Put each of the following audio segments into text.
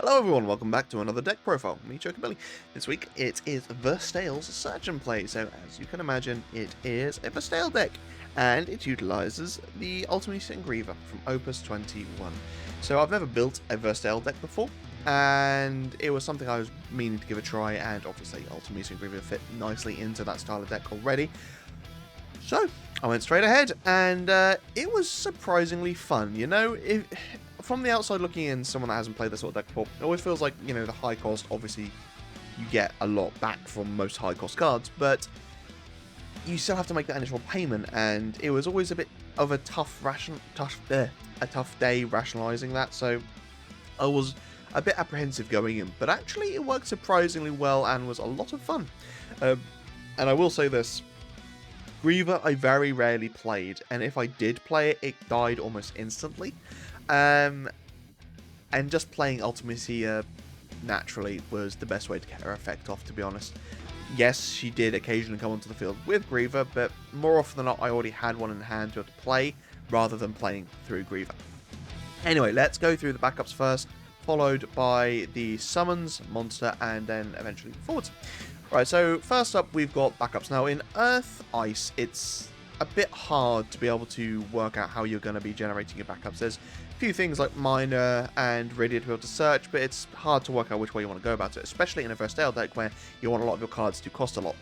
Hello everyone, welcome back to another deck profile. Me, Chocobilly. This week it is Verstael's Search and Play, so as you can imagine it is a Verstael deck, and it utilises the Ultimate Engriever from Opus 21. So I've never built a Verstael deck before, and it was something I was meaning to give a try, and obviously Ultimate Engriever fit nicely into that style of deck already. So I went straight ahead, and it was surprisingly fun, you know? From the outside looking in, someone that hasn't played this sort of deck before, it always feels like, you know, the high cost, obviously, you get a lot back from most high cost cards, but you still have to make that initial payment, and it was always a bit of a tough day rationalizing that, so I was a bit apprehensive going in, but actually it worked surprisingly well and was a lot of fun. And I will say this, Griever I very rarely played, and if I did play it, it died almost instantly. And just playing Ultimacia naturally was the best way to get her effect off, to be honest. Yes, she did occasionally come onto the field with Griever, but more often than not, I already had one in hand to play, rather than playing through Griever. Anyway, let's go through the backups first, followed by the summons, monster, and then eventually forwards. Right, so first up, we've got backups. Now, in Earth Ice, it's a bit hard to be able to work out how you're going to be generating your backups. There's a few things like Miner and Rydia to be able to search, but it's hard to work out which way you want to go about it, especially in a Verstael deck where you want a lot of your cards to cost a lot.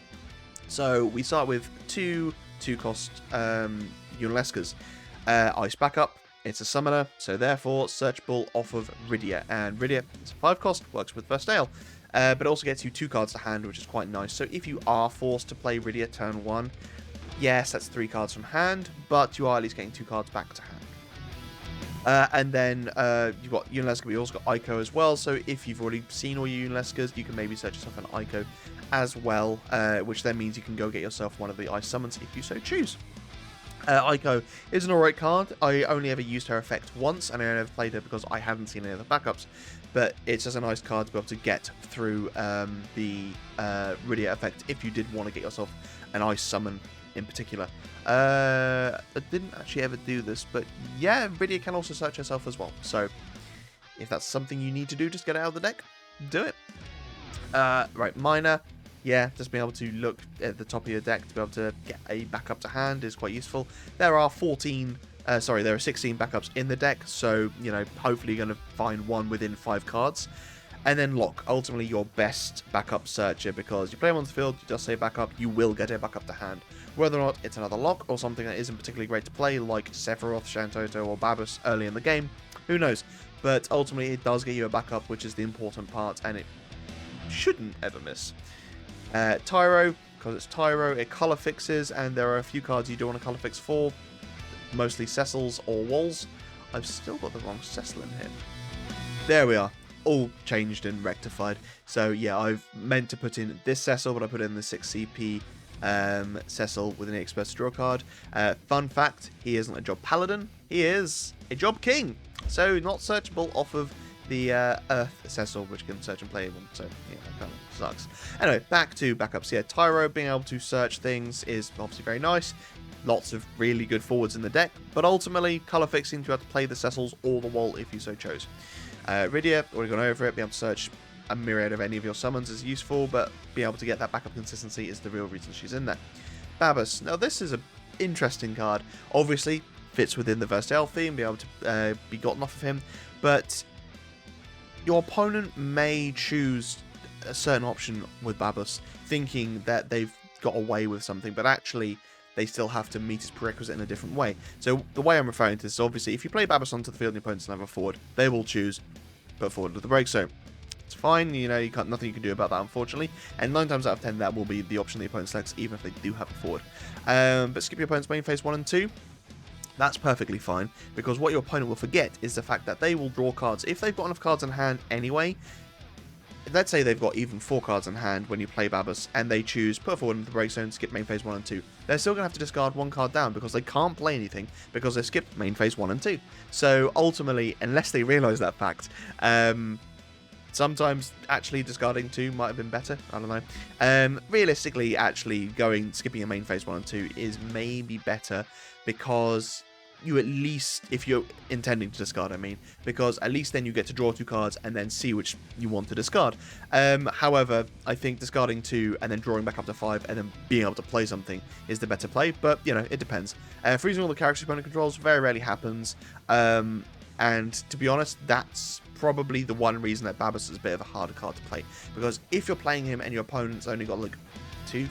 So we start with two cost Unalescas. Ice backup, it's a summoner, so therefore searchable off of Rydia, and Rydia is a 5 cost, works with Verstael. But it also gets you 2 cards to hand, which is quite nice. So if you are forced to play Rydia turn 1, yes, that's 3 cards from hand, but you are at least getting 2 cards back to hand. And then you've got Unaleska, but you also got Ico as well. So if you've already seen all your Unaleskas, you can maybe search yourself an Ico as well, which then means you can go get yourself one of the Ice Summons if you so choose. Ico is an alright card. I only ever used her effect once, and I never played her because I hadn't seen any other backups. But it's just a nice card to be able to get through the Rydia effect if you did want to get yourself an Ice Summon in particular. I didn't actually ever do this, but yeah, Rydia can also search herself as well. So if that's something you need to do, just get it out of the deck, do it. Right, Miner. Yeah, just being able to look at the top of your deck to be able to get a backup to hand is quite useful. There are 16 backups in the deck, so, you know, hopefully you're going to find one within 5 cards. And then Lock, ultimately your best backup searcher, because you play him on the field, you just say backup, you will get a backup to hand. Whether or not it's another Lock or something that isn't particularly great to play, like Sephiroth, Shantoto, or Babus early in the game, who knows. But ultimately it does get you a backup, which is the important part, and it shouldn't ever miss. Tyro, because it's Tyro, it color fixes, and there are a few cards you do want to color fix for, mostly Cecils or Walls. I've still got the wrong Cecil in here. There we are, all changed and rectified. So yeah, I've meant to put in this Cecil, but I put in the 6 CP Cecil with an expert to draw card. Fun fact, he isn't a job paladin, he is a job king, so not searchable off of the Earth Cecil, which can search and play one, so yeah, that kind of sucks. Anyway, back to backups. Yeah, Tyro being able to search things is obviously very nice. Lots of really good forwards in the deck, but ultimately, colour fixing to have to play the Cecils or the Wall if you so chose. Rydia, already gone over it, being able to search a myriad of any of your summons is useful, but being able to get that backup consistency is the real reason she's in there. Babus, now this is an interesting card. Obviously, fits within the Verstael theme, be able to be gotten off of him, but your opponent may choose a certain option with Babus, thinking that they've got away with something, but actually they still have to meet his prerequisite in a different way. So the way I'm referring to this is, obviously, if you play Babus onto the field and your opponent doesn't have a forward, they will choose put forward with the break zone. It's fine, you know, nothing you can do about that, unfortunately, and 9 times out of 10 that will be the option the opponent selects, even if they do have a forward. But skip your opponent's main phase 1 and 2. That's perfectly fine, because what your opponent will forget is the fact that they will draw cards. If they've got enough cards in hand anyway, let's say they've got even 4 cards in hand when you play Babus, and they choose put forward into the break zone, skip main phase 1 and 2. They're still going to have to discard 1 card down, because they can't play anything, because they skipped main phase 1 and 2. So ultimately, unless they realise that fact, sometimes actually discarding 2 might have been better, I don't know. Realistically, actually skipping a main phase 1 and 2 is maybe better, because you at least, if you're intending to discard, I mean, because at least then you get to draw 2 cards and then see which you want to discard. However, I think discarding 2 and then drawing back up to 5 and then being able to play something is the better play, but, you know, it depends. Freezing all the characters opponent controls very rarely happens, and to be honest, that's probably the one reason that Babus is a bit of a harder card to play, because if you're playing him and your opponent's only got like 2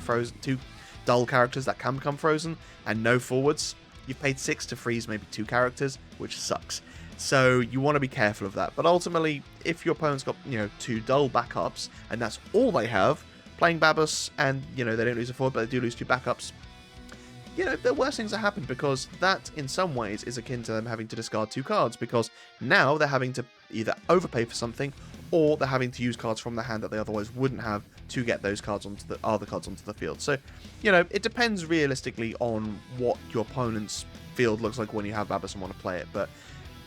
dull characters that can become frozen and no forwards, you've paid 6 to freeze maybe 2 characters, which sucks. So you want to be careful of that. But ultimately, if your opponent's got, you know, 2 dull backups and that's all they have, playing Babus and, you know, they don't lose a forward but they do lose 2 backups, you know, the worst things that happen, because that in some ways is akin to them having to discard 2 cards, because now they're having to either overpay for something or they're having to use cards from the hand that they otherwise wouldn't have to get those cards onto the other cards onto the field. So, you know, it depends realistically on what your opponent's field looks like when you have Babus and want to play it. But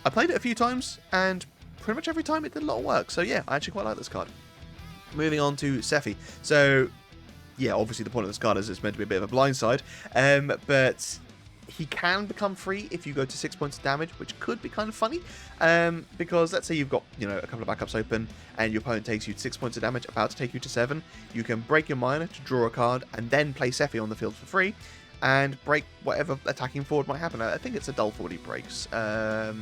I played it a few times, and pretty much every time it did a lot of work. So yeah, I actually quite like this card. Moving on to Sephi. So yeah, obviously the point of this card is it's meant to be a bit of a blindside, but he can become free if you go to 6 points of damage, which could be kind of funny, because let's say you've got, you know, a couple of backups open and your opponent takes you 6 points of damage, about to take you to 7. You can break your Minor to draw a card and then play Sephi on the field for free and break whatever attacking forward might happen. I think it's a dull forward he breaks. Yeah,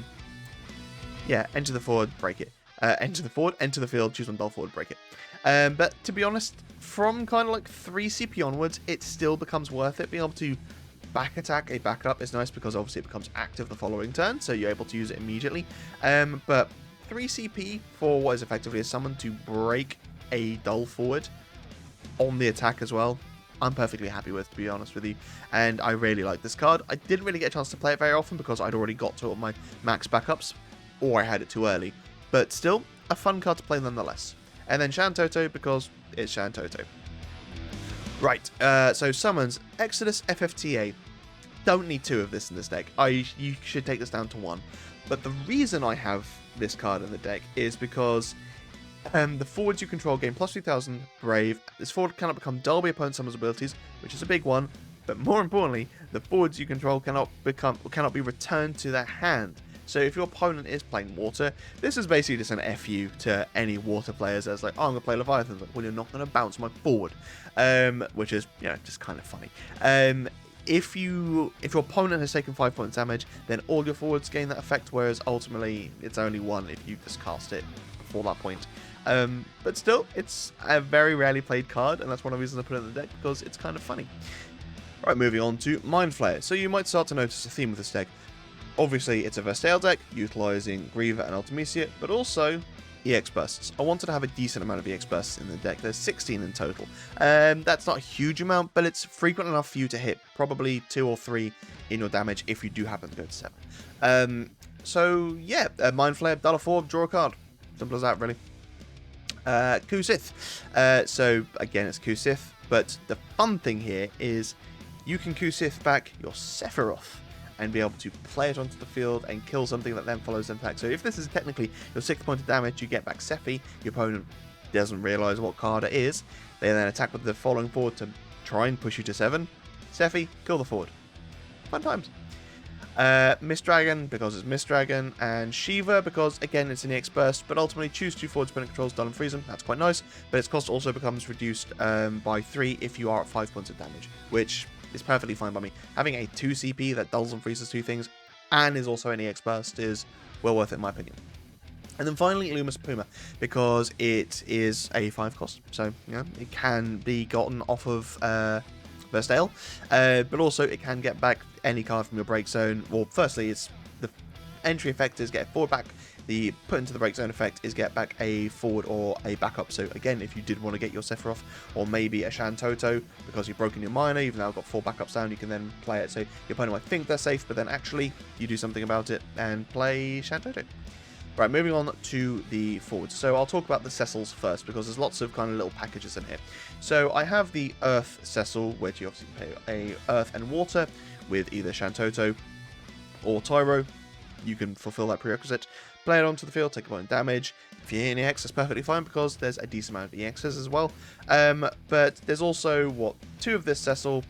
enter the forward, break it. Enter the forward, enter the field, choose one dull forward, break it. But to be honest, from kind of like 3 CP onwards, it still becomes worth it. Being able to back attack a backup is nice because obviously it becomes active the following turn, so you're able to use it immediately. But 3 CP for what is effectively a summon to break a dull forward on the attack as well, I'm perfectly happy with, to be honest with you. And I really like this card. I didn't really get a chance to play it very often because I'd already got to all my max backups, or I had it too early. But still, a fun card to play nonetheless. And then Shantoto because it's Shantoto. Right, so summons Exodus FFTA. Don't need 2 of this in this deck. You should take this down to 1. But the reason I have this card in the deck is because the forwards you control gain plus 3000 Brave. This forward cannot become dull by opponent's summons abilities, which is a big one. But more importantly, the forwards you control cannot be returned to their hand. So if your opponent is playing water, this is basically just an FU to any water players that's like, oh, I'm going to play Leviathan. But, well, you're not going to bounce my forward. Which is, you know, just kind of funny. If your opponent has taken 5 points damage, then all your forwards gain that effect, whereas ultimately it's only 1 if you just cast it before that point. But still, it's a very rarely played card, and that's one of the reasons I put it in the deck, because it's kind of funny. Right, moving on to Mind Flayer. So you might start to notice a theme with this deck. Obviously, it's a Verstael deck, utilising Griever and Ultimisia, but also EX Bursts. I wanted to have a decent amount of EX Bursts in the deck. There's 16 in total. That's not a huge amount, but it's frequent enough for you to hit probably 2 or 3 in your damage if you do happen to go to 7. So, yeah, Mind Flayer, Dollar 4, draw a card. Simple as that, really. Kusith. So, again, it's Kusith, but the fun thing here is you can Kusith back your Sephiroth and be able to play it onto the field and kill something that then follows the attack. So if this is technically your 6th point of damage, you get back Sephi. Your opponent doesn't realise what card it is. They then attack with the following forward to try and push you to 7. Sephi, kill the forward. Fun times. Mist Dragon, because it's Mist Dragon, and Shiva, because, again, it's an EX Burst, but ultimately choose 2 forwards opponent controls, dull and freeze them. That's quite nice, but its cost also becomes reduced by 3 if you are at 5 points of damage, which is perfectly fine by me. Having a 2 CP that dulls and freezes 2 things, and is also an EX Burst, is well worth it in my opinion. And then finally, Lumus Puma, because it is a 5 cost, so, you know, it can be gotten off of Verstael, but also it can get back any card from your break zone. Well, firstly, it's the entry effect is get a forward back. The put into the break zone effect is get back a forward or a backup. So again, if you did want to get your Sephiroth or maybe a Shantoto because you've broken your Minor, you've now got 4 backups down, you can then play it. So your opponent might think they're safe, but then actually you do something about it and play Shantoto. Right, moving on to the forwards. So I'll talk about the Cecils first, because there's lots of kind of little packages in here. So I have the Earth Cecil, which you obviously pay a Earth and Water with either Shantoto or Tyro. You can fulfill that prerequisite. Play it onto the field, take a point of damage. If you're in EX, that's perfectly fine, because there's a decent amount of EXs as well. But there's also, 2 of this Cecil,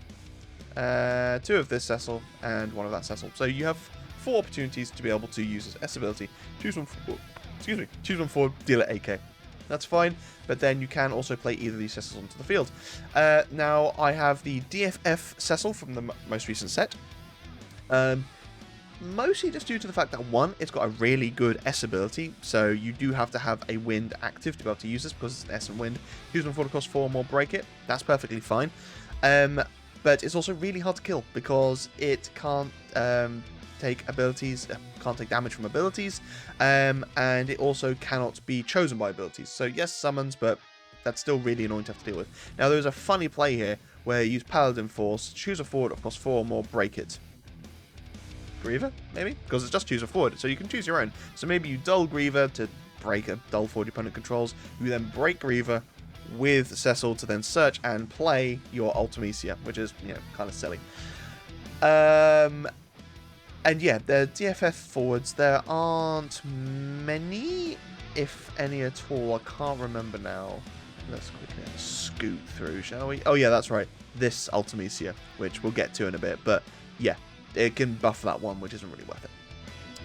2 of this Cecil, and 1 of that Cecil. So you have 4 opportunities to be able to use his S ability. Choose one forward, deal it AK. That's fine, but then you can also play either of these Cecils onto the field. Now, I have the DFF Cecil from the most recent set. Mostly just due to the fact that, one, it's got a really good S ability, so you do have to have a wind active to be able to use this, because it's an S and wind. Choose one forward, cost 4 more, break it. That's perfectly fine. But it's also really hard to kill, because it can't take abilities, can't take damage from abilities, and it also cannot be chosen by abilities. So yes, summons, but that's still really annoying to have to deal with. Now, there's a funny play here where you use Paladin Force, choose a forward, of course 4 or more, break it. Griever, maybe? Because it's just choose a forward, so you can choose your own. So maybe you dull Griever to break a dull forward your opponent controls, you then break Griever with Cecil to then search and play your Ultimecia, which is, you know, kind of silly. And yeah, the DFF forwards, there aren't many, if any at all. I can't remember now. Let's quickly scoot through, shall we? Oh yeah, that's right. This Ultimecia, which we'll get to in a bit. But yeah, it can buff that one, which isn't really worth it.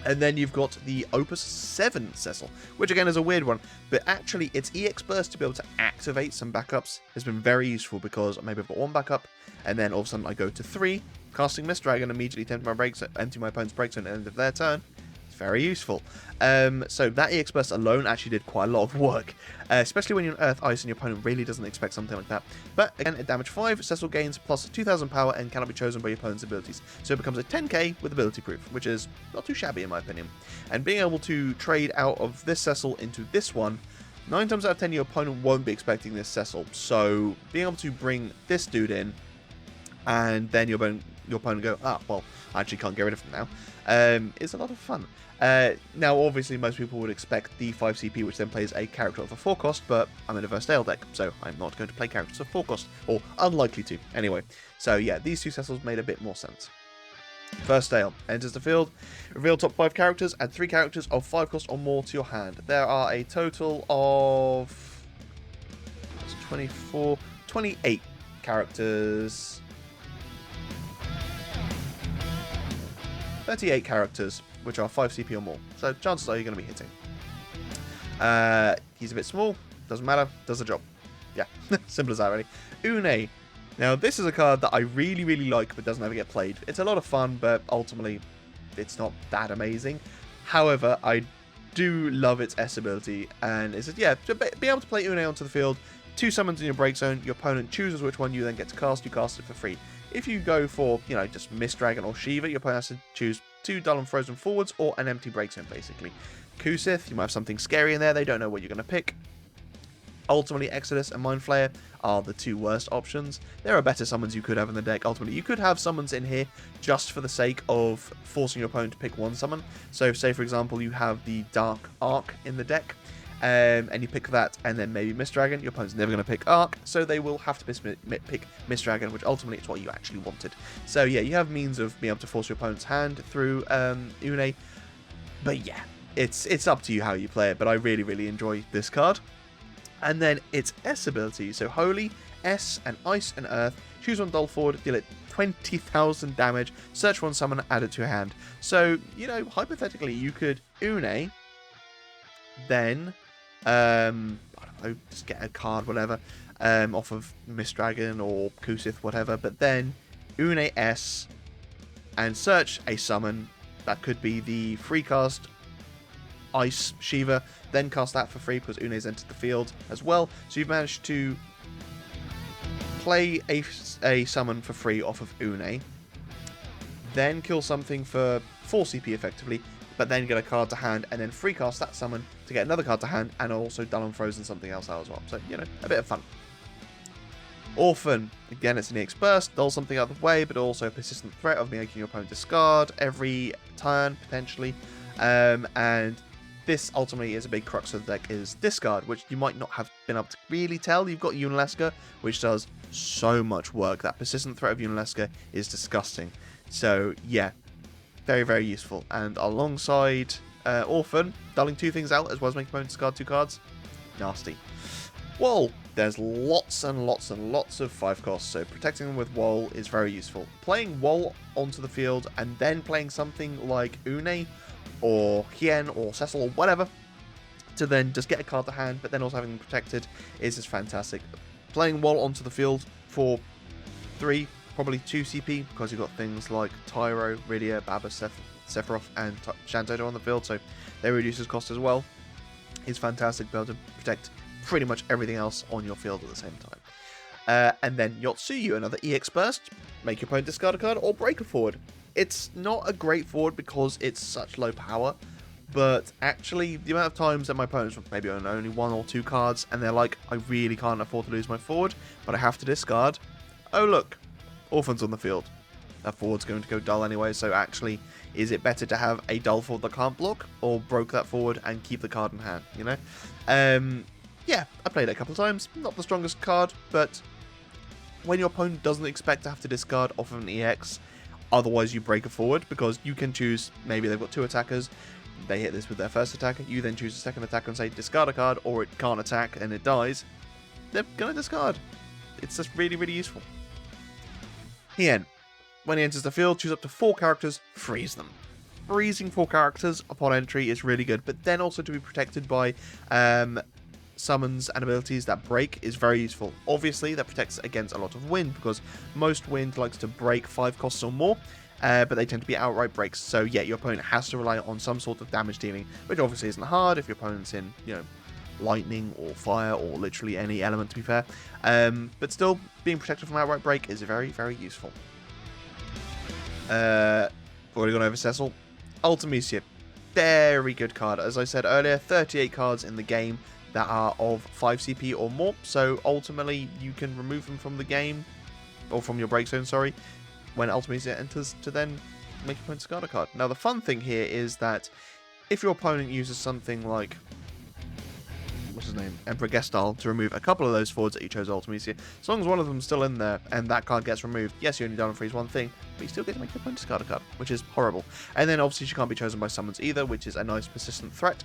And then you've got the Opus 7 Cecil, which again is a weird one, but actually its EX burst to be able to activate some backups has been very useful, because maybe I've got 1 backup, and then all of a sudden I go to 3, casting Mist Dragon, immediately empty my opponent's break zone at the end of their turn. It's very useful. So that EX burst alone actually did quite a lot of work, especially when you're on Earth Ice and your opponent really doesn't expect something like that. But again, at damage 5, Cecil gains plus 2000 power and cannot be chosen by your opponent's abilities. So it becomes a 10k with ability proof, which is not too shabby in my opinion. And being able to trade out of this Cecil into this one, 9 times out of 10 your opponent won't be expecting this Cecil. So being able to bring this dude in, and then your opponent go, well, I actually can't get rid of him now, is a lot of fun. Now, obviously, most people would expect the 5 CP, which then plays a character of a 4 cost, but I'm in a Verstael deck, so I'm not going to play characters of 4 cost, or unlikely to, anyway. So yeah, these 2 Cecils made a bit more sense. Verstael enters the field, reveal top 5 characters, add 3 characters of 5 cost or more to your hand. There are a total of 28 characters. 38 characters, which are 5 CP or more. So chances are you're going to be hitting. He's a bit small. Doesn't matter. Does the job. Yeah. Simple as that, really. Une. Now, this is a card that I really, really like, but doesn't ever get played. It's a lot of fun, but ultimately, it's not that amazing. However, I do love its S ability, and it's, yeah, to be able to play Une onto the field, 2 summons in your break zone, your opponent chooses which one you then get to cast, you cast it for free. If you go for, you know, just Mist Dragon or Shiva, your opponent has to choose 2 dull and frozen forwards or an empty break zone, basically. Kusith, you might have something scary in there, they don't know what you're going to pick. Ultimately, Exodus and Mind Flayer are the 2 worst options. There are better summons you could have in the deck. Ultimately, you could have summons in here just for the sake of forcing your opponent to pick one summon. So, say, for example, you have the Dark Arc in the deck, and you pick that, and then maybe Mist Dragon. Your opponent's never going to pick Arc, so they will have to pick Mist Dragon, which ultimately is what you actually wanted. So yeah, you have means of being able to force your opponent's hand through Une, but yeah, it's up to you how you play it, but I really, really enjoy this card. And then its S ability, so Holy, S, and Ice and Earth, choose one dull forward, deal it 20,000 damage, search one summon, add it to your hand. So, you know, hypothetically, you could Une, then I don't know, just get a card, whatever, off of Mist Dragon or Kusith, whatever, but then Une S and search a summon. That could be the free cast Ice Shiva, then cast that for free because Une's entered the field as well. So you've managed to play a summon for free off of Une, then kill something for 4 CP effectively, but then get a card to hand, and then free cast that summon to get another card to hand, and also dull and frozen something else out as well. So, you know, a bit of fun. Orphan, again, it's an EX burst, dull something out of the way, but also a persistent threat of making your opponent discard every turn, potentially. And this ultimately is a big crux of the deck, is discard, which you might not have been able to really tell. You've got Unalesca, which does so much work. That persistent threat of Unalesca is disgusting. So, yeah, very, very useful. And alongside Orphan, dulling 2 things out as well as making opponent discard 2 cards. Nasty. Wall. There's lots and lots and lots of 5 costs, so protecting them with Wall is very useful. Playing Wall onto the field and then playing something like Une or Hien or Cecil or whatever to then just get a card to hand, but then also having them protected is just fantastic. Playing Wall onto the field for 3, probably 2 CP, because you've got things like Tyro, Rydia, Baba, Sephiroth, and Shantoto on the field, so they reduces cost as well. Is fantastic to be able to protect pretty much everything else on your field at the same time. And then Yotsuyu, another EX Burst, make your opponent discard a card or break a forward. It's not a great forward because it's such low power, but actually the amount of times that my opponents maybe own only 1 or 2 cards and they're like, I really can't afford to lose my forward, but I have to discard. Oh look, Orphan's on the field. That forward's going to go dull anyway, so actually, is it better to have a dull forward that can't block, or broke that forward and keep the card in hand, you know? Yeah, I played it a couple of times. Not the strongest card, but when your opponent doesn't expect to have to discard off of an EX, otherwise you break a forward, because you can choose, maybe they've got 2 attackers, they hit this with their first attacker, you then choose a second attacker and say discard a card, or it can't attack and it dies, they're going to discard. It's just really, really useful. Hien. When he enters the field, choose up to 4 characters, freeze them. Freezing 4 characters upon entry is really good, but then also to be protected by summons and abilities that break is very useful. Obviously, that protects against a lot of wind, because most wind likes to break 5 costs or more, but they tend to be outright breaks, so yeah, your opponent has to rely on some sort of damage dealing, which obviously isn't hard if your opponent's in, you know, lightning or fire or literally any element, to be fair. But still, being protected from outright break is very, very useful. Already gone over Cecil. Ultimisia. Very good card. As I said earlier, 38 cards in the game that are of 5 CP or more, so ultimately you can remove them from the game, or from your break zone, sorry, when Ultimisia enters to then make your opponent discard a card. Now the fun thing here is that if your opponent uses something like, what's his name, Emperor Gestal, to remove a couple of those forwards that you chose Ultimisia, as long as one of them's still in there and that card gets removed, yes, you only down and freeze one thing, but you still get to make your opponent discard a card, which is horrible. And then obviously she can't be chosen by summons either, which is a nice persistent threat.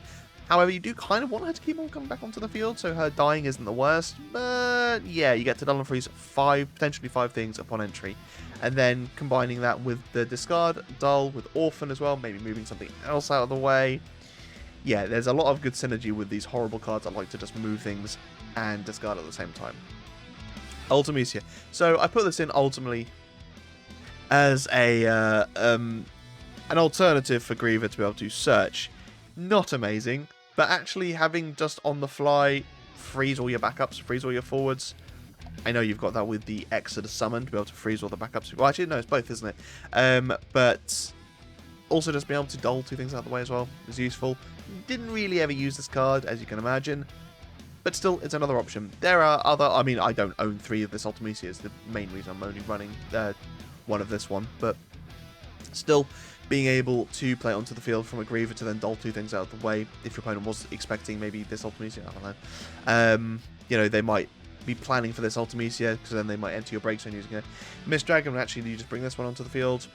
However, you do kind of want her to keep on coming back onto the field, so her dying isn't the worst, but yeah, you get to dull and freeze 5, potentially 5 things upon entry. And then combining that with the discard, dull, with Orphan as well, maybe moving something else out of the way. Yeah, there's a lot of good synergy with these horrible cards that like to just move things and discard at the same time. Ultimisia. So I put this in ultimately as a an alternative for Griever to be able to search. Not amazing, but actually having just on the fly freeze all your backups, freeze all your forwards. I know you've got that with the Exodus summon to be able to freeze all the backups. Well, actually, no, it's both, isn't it? But also just being able to dull 2 things out of the way as well is useful. Didn't really ever use this card, as you can imagine, but still, it's another option. There are other, I mean, I don't own 3 of this Ultimisia, is the main reason I'm only running 1 of this one, but still, being able to play onto the field from a Griever to then dull 2 things out of the way, if your opponent was expecting maybe this Ultimisia, I don't know. You know, they might be planning for this Ultimisia, because then they might enter your break zone using a Mist Dragon, and actually you just bring this one onto the field,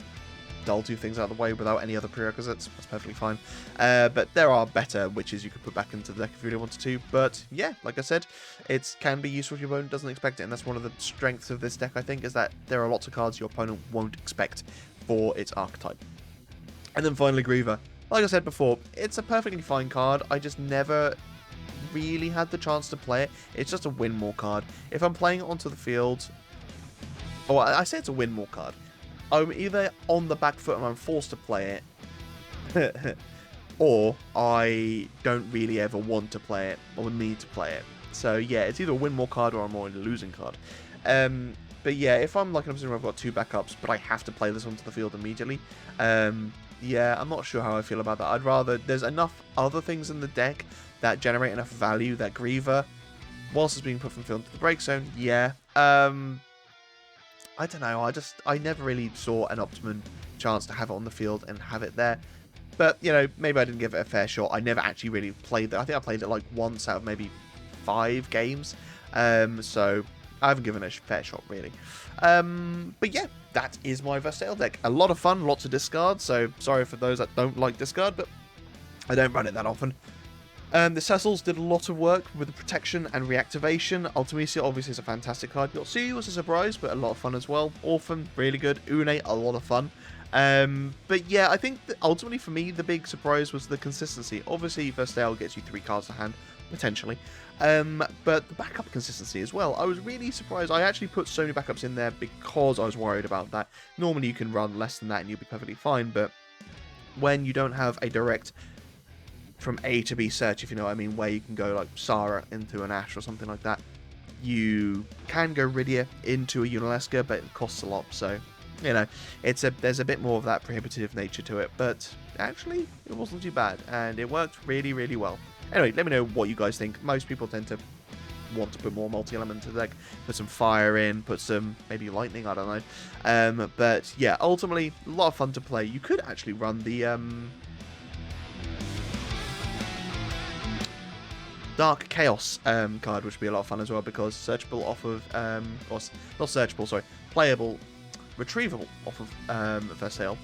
dull 2 things out of the way without any other prerequisites. That's perfectly fine. But there are better witches you could put back into the deck if you really wanted to. But yeah, like I said, it can be useful if your opponent doesn't expect it, and that's one of the strengths of this deck, I think, is that there are lots of cards your opponent won't expect for its archetype. And then finally, Griever. Like I said before, it's a perfectly fine card. I just never really had the chance to play it. It's just a win more card. If I'm playing it onto the field, oh, I say it's a win more card. I'm either on the back foot and I'm forced to play it, or I don't really ever want to play it or need to play it. So yeah, it's either a win more card or I'm more in a losing card. But yeah, if I'm like in a position where I've got 2 backups, but I have to play this onto the field immediately, yeah, I'm not sure how I feel about that. I'd rather, there's enough other things in the deck that generate enough value that Griever, whilst it's being put from the field to the break zone, yeah. I don't know, I never really saw an optimum chance to have it on the field and have it there. But, you know, maybe I didn't give it a fair shot. I never actually really played it. I think I played it like once out of maybe 5 games. So I haven't given it a fair shot, really. But yeah, that is my Verstael deck. A lot of fun, lots of discard. So sorry for those that don't like discard, but I don't run it that often. The Cecils did a lot of work with the protection and reactivation. Ultimisia obviously is a fantastic card. Yotsu was a surprise, but a lot of fun as well. Orphan, really good. Une, a lot of fun. But yeah, I think that ultimately for me, the big surprise was the consistency. Obviously, Verstael gets you 3 cards to hand, potentially. But the backup consistency as well. I was really surprised. I actually put so many backups in there because I was worried about that. Normally you can run less than that and you'll be perfectly fine, but when you don't have a direct from A to B search, if you know what I mean, where you can go like Sarah into an Ash or something like that, you can go Rydia into a Unalesca, but it costs a lot, so you know, there's a bit more of that prohibitive nature to it, but actually it wasn't too bad and it worked really, really well. Anyway, let me know what you guys think. Most people tend to want to put more multi-element into the deck, put some fire in, put some maybe lightning, I don't know. But yeah, ultimately a lot of fun to play. You could actually run the Dark Chaos card, which would be a lot of fun as well, because searchable off of or not searchable, sorry, playable, retrievable off of Versailles.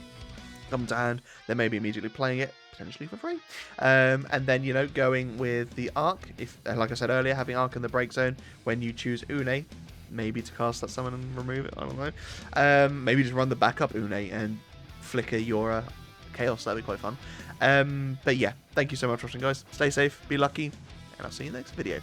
Come to hand, then maybe immediately playing it, potentially for free. And then, you know, going with the Arc, if, like I said earlier, having Arc in the break zone when you choose Une, maybe to cast that summon and remove it, I don't know. Maybe just run the backup Une and flicker your Chaos, that'd be quite fun. But yeah, thank you so much for watching, guys. Stay safe, be lucky, and I'll see you in the next video.